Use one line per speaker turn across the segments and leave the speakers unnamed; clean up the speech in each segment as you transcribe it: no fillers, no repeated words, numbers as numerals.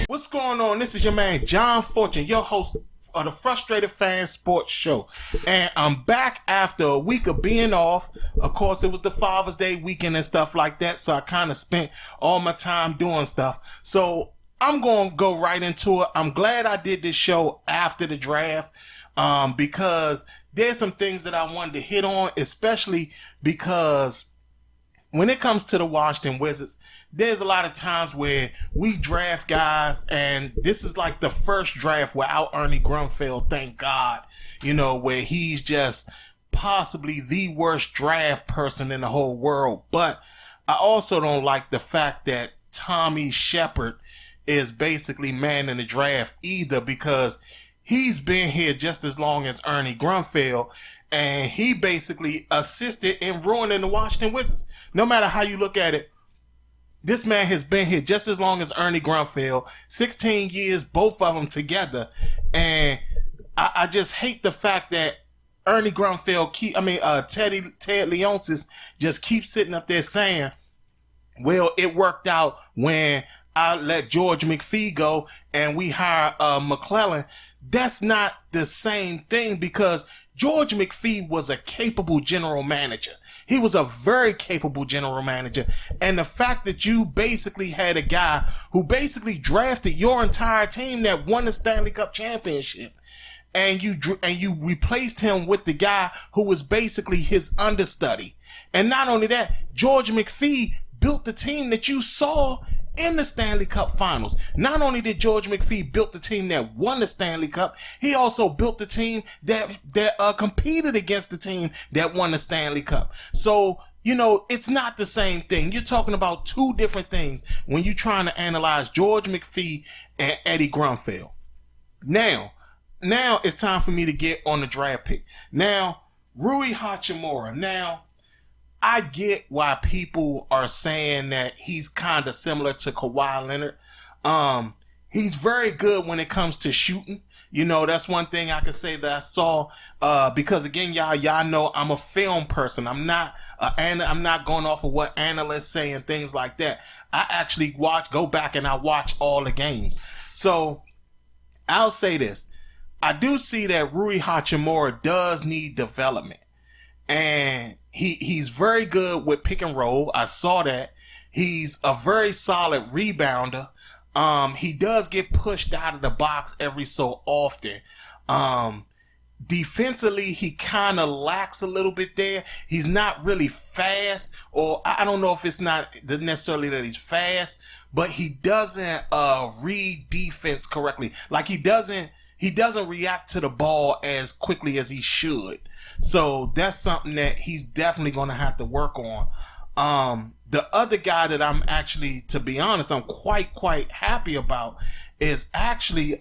What's going on? This is your man John Fortune, your host of the Frustrated Fan Sports Show, and I'm back after a week of being off. Of course, it was the Father's Day weekend and stuff like that, so I kind of spent all my time doing stuff. So I'm going to go right into it. I'm glad I did this show after the draft, because there's some things that I wanted to hit on, especially because when it comes to the Washington Wizards, there's a lot of times where we draft guys, and this is like the first draft without Ernie Grunfeld, thank God, where he's just possibly the worst draft person in the whole world. But I also don't like the fact that Tommy Shepard is basically manning the draft either, because he's been here just as long as Ernie Grunfeld, and he basically assisted in ruining the Washington Wizards. No matter how you look at it, this man has been here just as long as Ernie Grunfeld, 16 years, both of them together. And I just hate the fact that Ernie Grunfeld Ted Leonsis just keeps sitting up there saying, well, it worked out when I let George McPhee go and we hire McClellan. That's not the same thing, because George McPhee was a capable general manager. He was a very capable general manager. And the fact that you basically had a guy who basically drafted your entire team that won the Stanley Cup championship, and you replaced him with the guy who was basically his understudy. And not only that, George McPhee built the team that you saw in the Stanley Cup finals. Not only did George McPhee build the team that won the Stanley Cup, he also built the team that competed against the team that won the Stanley Cup. So, it's not the same thing. You're talking about two different things when you're trying to analyze George McPhee and Eddie Grunfeld. Now it's time for me to get on the draft pick. Now, Rui Hachimura. Now, I get why people are saying that he's kind of similar to Kawhi Leonard. He's very good when it comes to shooting. That's one thing I can say that I saw, because again, y'all know I'm a film person. I'm not going off of what analysts say and things like that. I actually go back and I watch all the games. So I'll say this. I do see that Rui Hachimura does need development. And he's very good with pick and roll. I saw that. He's a very solid rebounder. He does get pushed out of the box every so often. Defensively, he kind of lacks a little bit there. He's not really fast, or I don't know if it's not necessarily that he's fast, but he doesn't read defense correctly. Like he doesn't react to the ball as quickly as he should. So that's something that he's definitely going to have to work on. The other guy that I'm actually, to be honest, I'm quite happy about is actually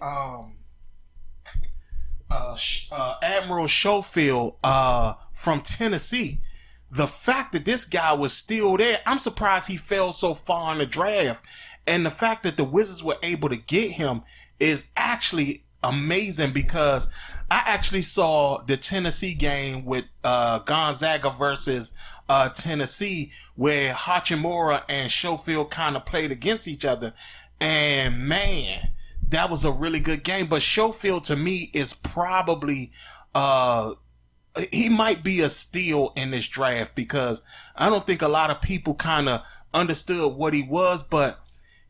Admiral Schofield from Tennessee. The fact that this guy was still there, I'm surprised he fell so far in the draft. And the fact that the Wizards were able to get him is actually amazing, because I actually saw the Tennessee game with Gonzaga versus Tennessee, where Hachimura and Schofield kind of played against each other. And man, that was a really good game. But Schofield, to me, is probably he might be a steal in this draft, because I don't think a lot of people kind of understood what he was, but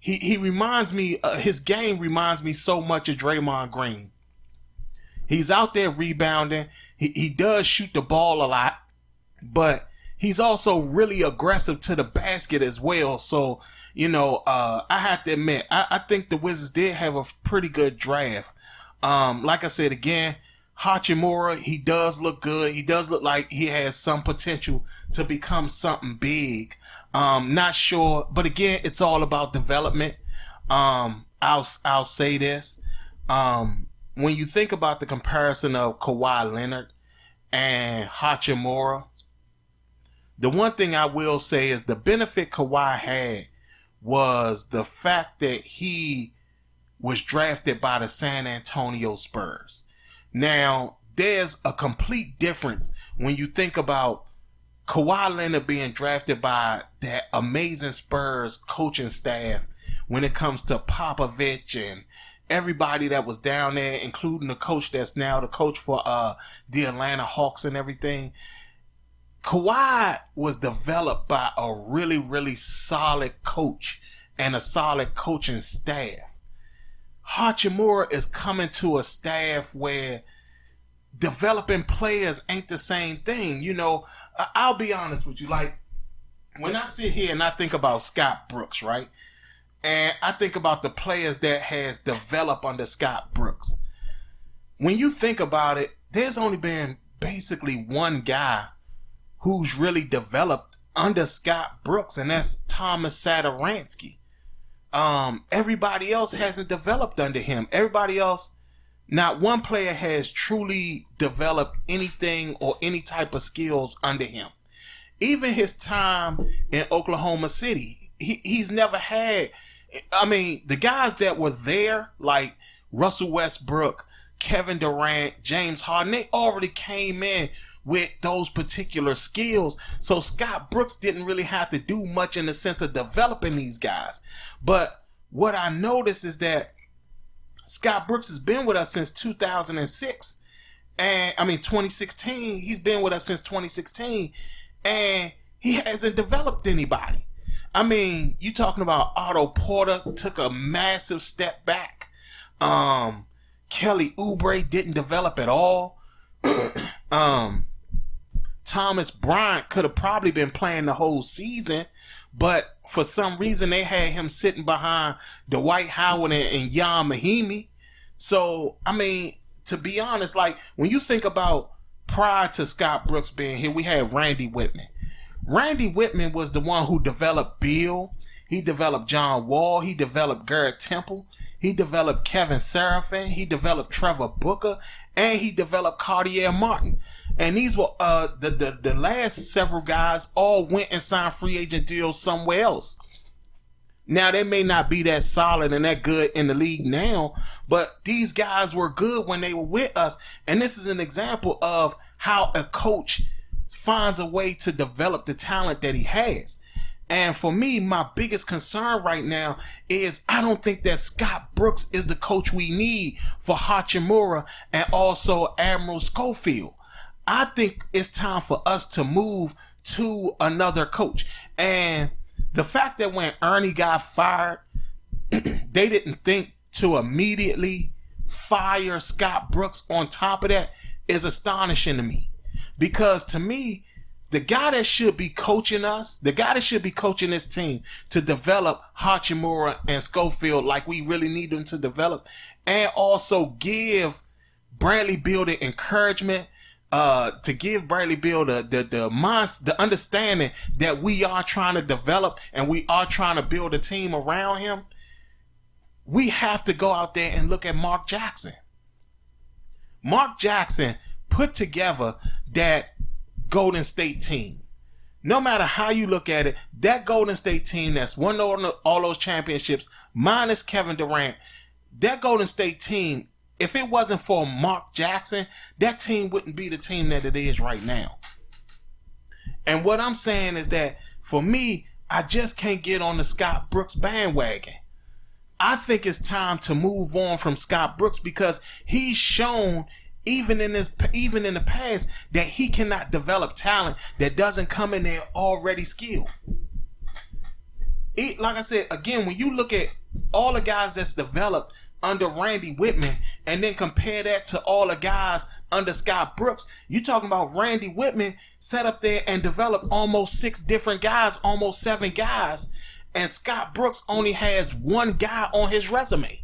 he reminds me, his game reminds me so much of Draymond Green. He's out there rebounding. He does shoot the ball a lot, but he's also really aggressive to the basket as well. So, I have to admit, I think the Wizards did have a pretty good draft. Like I said, again, Hachimura, he does look good. He does look like he has some potential to become something big. Not sure, but again, it's all about development. I'll say this. When you think about the comparison of Kawhi Leonard and Hachimura. The one thing I will say is the benefit Kawhi had was the fact that he was drafted by the San Antonio Spurs. Now, there's a complete difference when you think about Kawhi Leonard being drafted by that amazing Spurs coaching staff when it comes to Popovich and everybody that was down there, including the coach that's now the coach for the Atlanta Hawks and everything. Kawhi was developed by a really, really solid coach and a solid coaching staff. Hachimura is coming to a staff where developing players ain't the same thing. You know, I'll be honest with you. Like, when I sit here and I think about Scott Brooks, right? And I think about the players that has developed under Scott Brooks. When you think about it, there's only been basically one guy who's really developed under Scott Brooks, and that's Thomas Satoransky. Everybody else hasn't developed under him. Everybody else, not one player has truly developed anything or any type of skills under him. Even his time in Oklahoma City, he's never had, I mean, the guys that were there, like Russell Westbrook, Kevin Durant, James Harden, they already came in with those particular skills. So Scott Brooks didn't really have to do much in the sense of developing these guys. But what I noticed is that Scott Brooks has been with us since 2006. And I mean, 2016, he's been with us since 2016 and he hasn't developed anybody. I mean, you talking about Otto Porter took a massive step back. Kelly Oubre didn't develop at all. Thomas Bryant could have probably been playing the whole season, but for some reason they had him sitting behind Dwight Howard and Jan Mahimi. So, I mean, to be honest, like when you think about prior to Scott Brooks being here, we had Randy Whitman. Randy Whitman was the one who developed Bill. He developed John Wall. He developed Garrett Temple. He developed Kevin Seraphin. He developed Trevor Booker. And he developed Cartier Martin. And these were the last several guys all went and signed free agent deals somewhere else. Now, they may not be that solid and that good in the league now, but these guys were good when they were with us. And this is an example of how a coach finds a way to develop the talent that he has. And for me, my biggest concern right now is I don't think that Scott Brooks is the coach we need for Hachimura and also Admiral Schofield. I think it's time for us to move to another coach. And the fact that when Ernie got fired, they didn't think to immediately fire Scott Brooks on top of that is astonishing to me. Because to me, the guy that should be coaching us, the guy that should be coaching this team to develop Hachimura and Schofield like we really need them to develop, and also give Bradley Beal the encouragement, to give Bradley Beal the understanding that we are trying to develop and we are trying to build a team around him. We have to go out there and look at Mark Jackson. Mark Jackson put together that Golden State team. No matter how you look at it, that Golden State team that's won all those championships, minus Kevin Durant, that Golden State team, if it wasn't for Mark Jackson, that team wouldn't be the team that it is right now. And what I'm saying is that, for me, I just can't get on the Scott Brooks bandwagon. I think it's time to move on from Scott Brooks because he's shown even in the past that he cannot develop talent that doesn't come in there already skilled. Like I said, again, when you look at all the guys that's developed under Randy Whitman and then compare that to all the guys under Scott Brooks, you're talking about Randy Whitman sat up there and developed almost 6 different guys, almost 7 guys, and Scott Brooks only has 1 guy on his resume.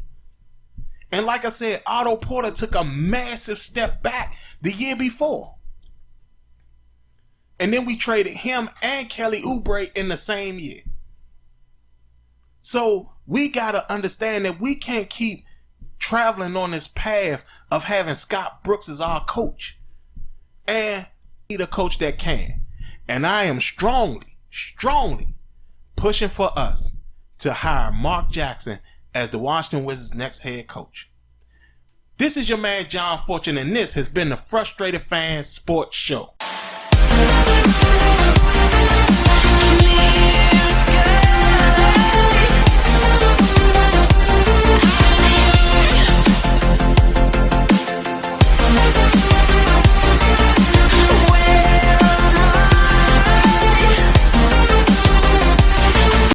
And like I said, Otto Porter took a massive step back the year before. And then we traded him and Kelly Oubre in the same year. So we got to understand that we can't keep traveling on this path of having Scott Brooks as our coach. And need a coach that can. And I am strongly pushing for us to hire Mark Jackson as the Washington Wizards' next head coach. This is your man John Fortune, and this has been the Frustrated Fan Sports Show.